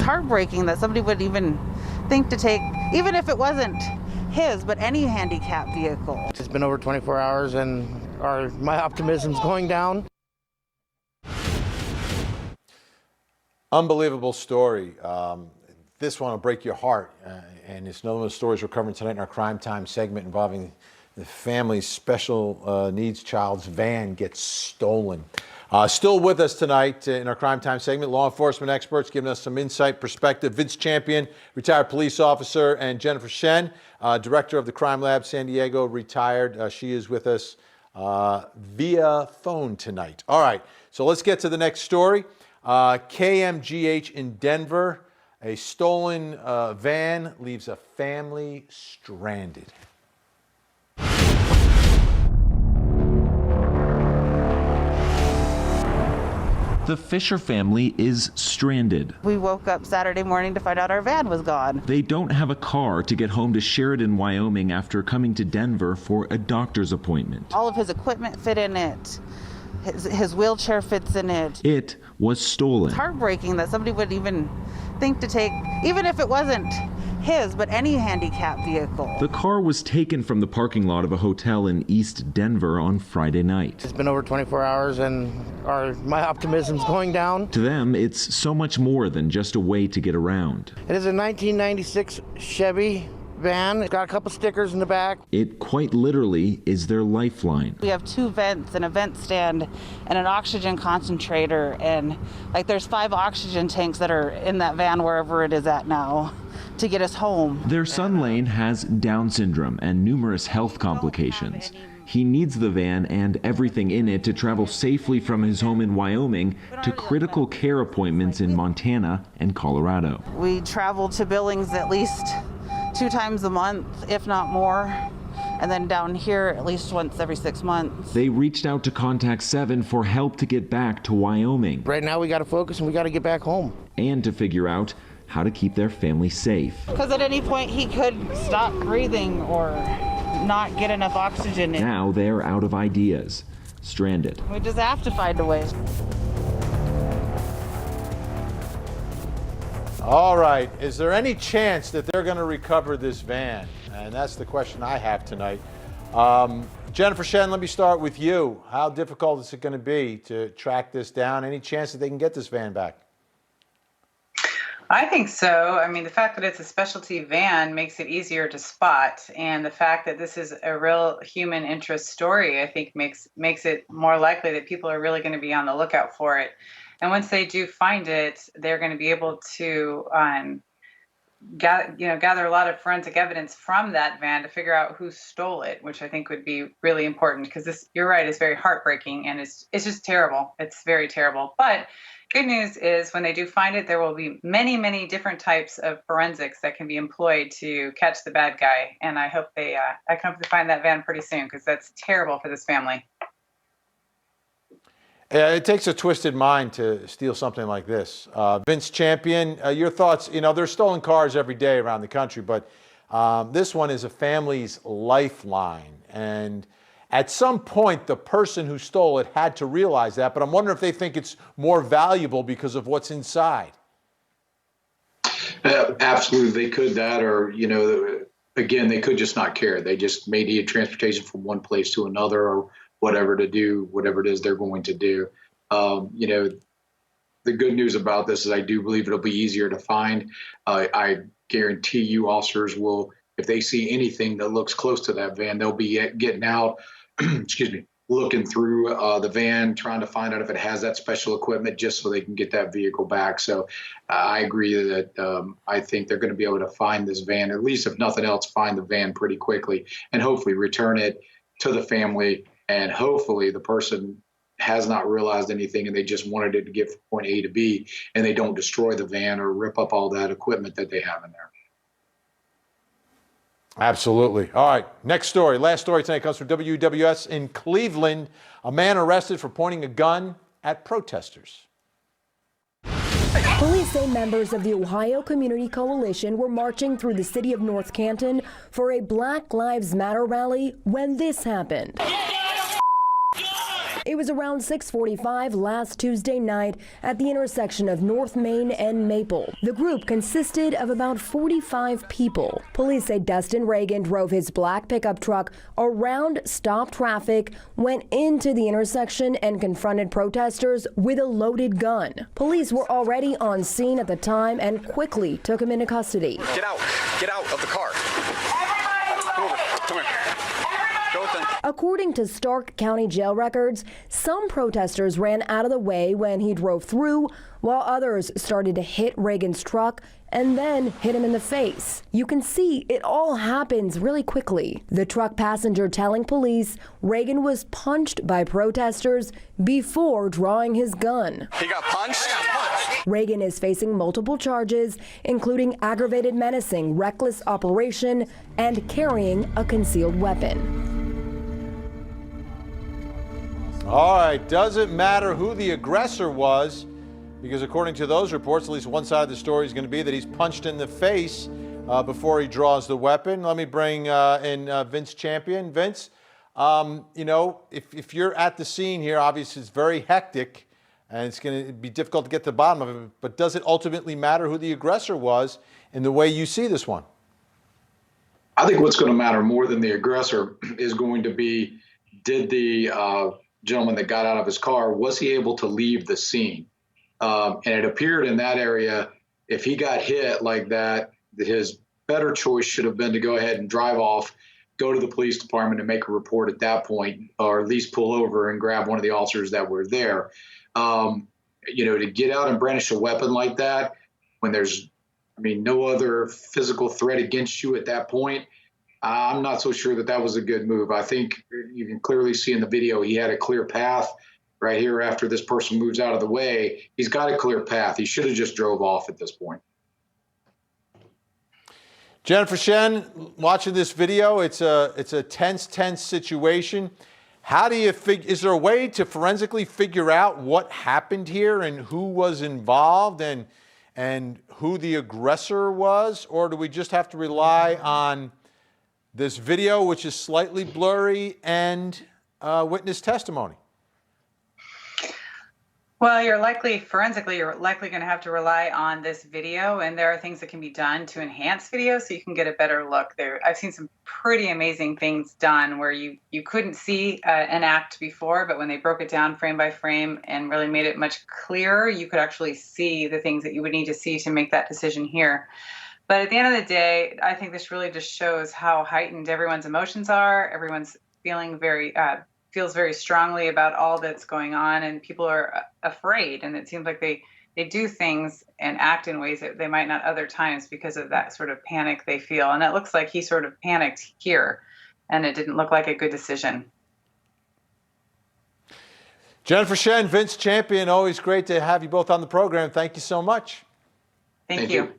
heartbreaking that somebody would even think to take, even if it wasn't his, but any handicap vehicle. It's been over 24 hours and my optimism's going down. Unbelievable story. This one will break your heart, and it's another one of the stories we're covering tonight in our Crime Time segment involving the family's special needs child's van gets stolen. Still with us tonight in our Crime Time segment, law enforcement experts giving us some insight, perspective. Vince Champion, retired police officer, and Jennifer Shen, director of the Crime Lab San Diego, retired. She is with us via phone tonight. All right, so let's get to the next story. KMGH in Denver, a stolen van leaves a family stranded. The Fisher family is stranded. We woke up Saturday morning to find out our van was gone. They don't have a car to get home to Sheridan, Wyoming after coming to Denver for a doctor's appointment. All of his equipment fit in it. His wheelchair fits in it. It was stolen. It's heartbreaking that somebody would even think to take, even if it wasn't his, but any handicap vehicle. The car was taken from the parking lot of a hotel in East Denver on Friday night. It's been over 24 hours and my optimism's going down. To them, it's so much more than just a way to get around. It is a 1996 Chevy van. It's got a couple stickers in the back. It quite literally is their lifeline. We have 2 vents, an vent stand, and an oxygen concentrator, and there's 5 oxygen tanks that are in that van wherever it is at now to get us home. Their son Lane has Down syndrome and numerous health complications. He needs the van and everything in it to travel safely from his home in Wyoming to critical care appointments in Montana and Colorado. We travel to Billings at least 2 times a month, if not more, and then down here at least once every 6 months. They reached out to Contact 7 for help to get back to Wyoming. Right now we got to focus and we got to get back home. And to figure out how to keep their family safe. Because at any point he could stop breathing or not get enough oxygen in. Now they're out of ideas, stranded. We just have to find a way. All right, is there any chance that they're going to recover this van? And that's the question I have tonight. Jennifer Shen, let me start with you. How difficult is it going to be to track this down? Any chance that they can get this van back? I think so. I mean, the fact that it's a specialty van makes it easier to spot, and the fact that this is a real human interest story, I think makes it more likely that people are really going to be on the lookout for it. And once they do find it, they're going to be able to gather a lot of forensic evidence from that van to figure out who stole it, which I think would be really important, because this, you're right, is very heartbreaking, and it's just terrible. It's very terrible. But good news is when they do find it, there will be many, many different types of forensics that can be employed to catch the bad guy. And I hope I hope they find that van pretty soon, because that's terrible for this family. It takes a twisted mind to steal something like this. Vince Champion, your thoughts? You know, there's stolen cars every day around the country, but this one is a family's lifeline. And at some point, the person who stole it had to realize that, but I'm wondering if they think it's more valuable because of what's inside. Absolutely, they could that, or, you know, again, they could just not care. They just may need transportation from one place to another, or whatever to do, whatever it is they're going to do. You know, the good news about this is I do believe it'll be easier to find. I guarantee you officers will, if they see anything that looks close to that van, they'll be getting out, excuse me, looking through the van, trying to find out if it has that special equipment, just so they can get that vehicle back. So I agree that I think they're going to be able to find this van, at least if nothing else, find the van pretty quickly, and hopefully return it to the family. And hopefully the person has not realized anything and they just wanted it to get from point A to B, and they don't destroy the van or rip up all that equipment that they have in there. Absolutely. All right, next story. Last story tonight comes from WWS in Cleveland. A man arrested for pointing a gun at protesters. Police say members of the Ohio Community Coalition were marching through the city of North Canton for a Black Lives Matter rally when this happened. It was around 6:45 last Tuesday night at the intersection of North Main and Maple. The group consisted of about 45 people. Police say Dustin Reagan drove his black pickup truck around stopped traffic, went into the intersection, and confronted protesters with a loaded gun. Police were already on scene at the time and quickly took him into custody. Get out of the car. Come over, come here. Go with them. According to Stark County jail records, some protesters ran out of the way when he drove through, while others started to hit Reagan's truck and then hit him in the face. You can see it all happens really quickly. The truck passenger telling police Reagan was punched by protesters before drawing his gun. He got punched? Reagan is facing multiple charges, including aggravated menacing, reckless operation, and carrying a concealed weapon. All right, doesn't matter who the aggressor was, because according to those reports, at least one side of the story is going to be that he's punched in the face before he draws the weapon. Let me bring in Vince Champion. Vince, you know, if you're at the scene here, obviously it's very hectic and it's going to be difficult to get to the bottom of it, but does it ultimately matter who the aggressor was in the way you see this one? I think what's going to matter more than the aggressor is going to be, did the gentleman that got out of his car, was he able to leave the scene? And it appeared in that area, if he got hit like that, his better choice should have been to go ahead and drive off, go to the police department and make a report at that point, or at least pull over and grab one of the officers that were there. You know, to get out and brandish a weapon like that when there's, I mean, no other physical threat against you at that point, I'm not so sure that that was a good move. I think you can clearly see in the video he had a clear path right here after this person moves out of the way. He's got a clear path. He should have just drove off at this point. Jennifer Shen, watching this video, it's a tense situation. How do you is there a way to forensically figure out what happened here and who was involved and who the aggressor was? Or do we just have to rely on this video, which is slightly blurry, and witness testimony? Well, forensically, you're likely going to have to rely on this video, and there are things that can be done to enhance video so you can get a better look there. I've seen some pretty amazing things done where you couldn't see an act before, but when they broke it down frame by frame and really made it much clearer, you could actually see the things that you would need to see to make that decision here. But at the end of the day, I think this really just shows how heightened everyone's emotions are. Everyone's feeling feels very strongly about all that's going on, and people are afraid. And it seems like they do things and act in ways that they might not other times because of that sort of panic they feel. And it looks like he sort of panicked here, and it didn't look like a good decision. Jennifer Shen, Vince Champion, always great to have you both on the program. Thank you so much. Thank you.